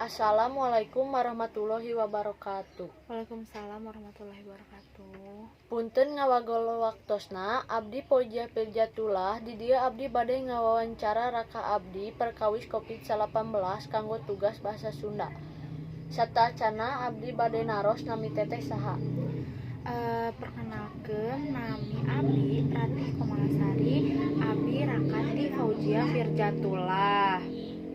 Assalamualaikum warahmatullahi wabarakatuh. Waalaikumsalam warahmatullahi wabarakatuh. Punten ngawagolo waktosna, abdi Poja Pirjatullah di dieu abdi bade ngawawancara raka abdi perkawis Covid-19 kanggo tugas bahasa Sunda. Satacana abdi bade naros nami teteh saha. Perkenalkeun nami abdi Ratih Komalasari, abdi Rakati Fauzia Firjatullah.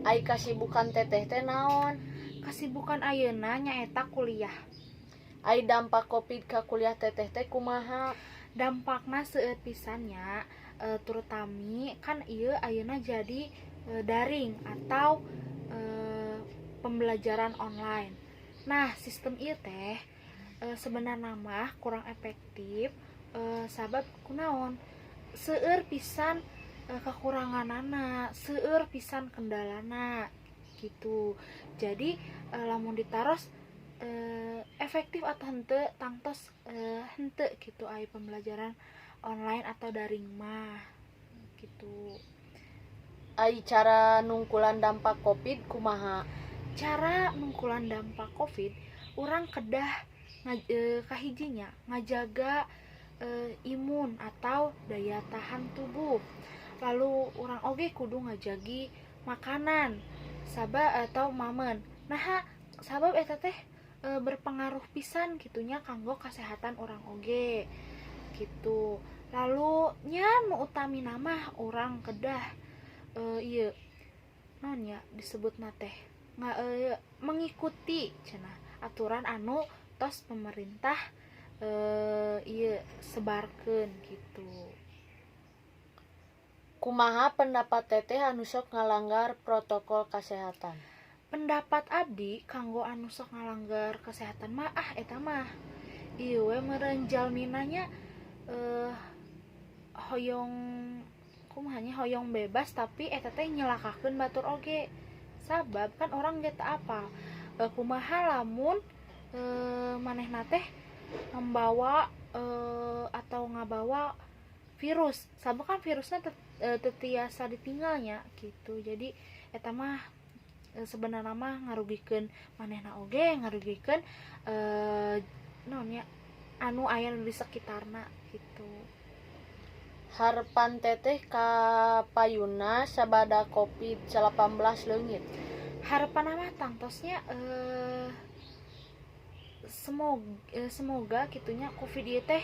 Ai kasibukan teteh teh naon? Kasibukan ayeuna nyaeta kuliah. Ai dampak Covid ka kuliah teteh teh kumaha? Dampakna seueur pisan nya, terutami kan ieu ayeuna jadi daring atau pembelajaran online. Nah, sistem ieu teh sebenarnya mah kurang efektif, sabab kunaon? Seueur pisan kekuranganana, seueur pisan kendalana gitu. Jadi lamun ditaros efektif atau henteu tangtos henteu gitu aya pembelajaran online atau daring mah gitu. Ai cara nungkulan dampak Covid kumaha? Cara nungkulan dampak Covid, urang kedah kahijinya ngajaga imun atau daya tahan tubuh. Lalu urang oge kudu ngajagi makanan atau mamen. Nah, sabab eta teh berpengaruh pisan gitunya kanggo kesehatan orang oge gitu. Lalu nya nu utamina mah urang kedah ieu naon ya disebutna teh mengikuti cenah aturan anu tos pemerintah ieu sebarkeun gitu. Kumaha pendapat teteh anu sok ngalanggar protokol kesehatan? Pendapat abdi kanggo anu sok ngalanggar kesehatan mah eta mah ieu we meureun jalmina nya hoyong kumahanya hoyong bebas tapi eta teh nyelakakeun batur oge. Sabab kan orang ge teu apal kumaha lamun manehna teh membawa atau ngabawa virus. Sabab kan virusnya teu tiasa ditinggalnya gitu. Jadi eta mah sebenarnya mah ngarugikeun manehna oge, ngarugikeun naon nya anu aya di sekitarna gitu. Harapan teteh ka payuna sabada Covid-19 leungit. Harapan mah tangtosnya semoga kitunya Covid ieu teh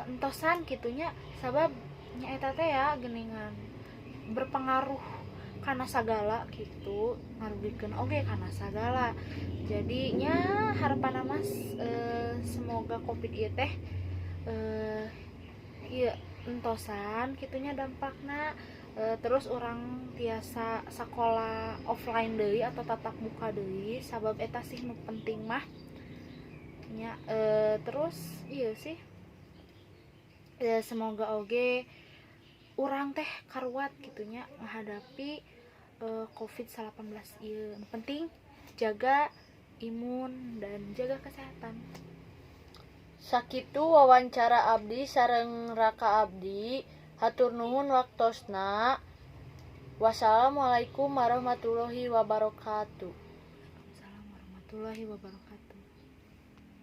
entosan kitunya sabab nya eta teh ya geuningan berpengaruh kana sagala gitu, ngarugikeun oge kana sagala. Jadinya harapan mah semoga Covid ieu teh ieu entosan kitunya dampakna terus orang tiasa sekolah offline deui atau tatap muka deui sabab eta sih nu penting mah nya terus iya sih semoga oge urang teh karuat gitunya menghadapi Covid-19 ieu. Penting jaga imun dan jaga kesehatan. Sakitu wawancara abdi sareng raka abdi. Hatur nuhun waktosna. Wassalamualaikum warahmatullahi wabarakatuh. Waalaikumsalam warahmatullahi wabarakatuh.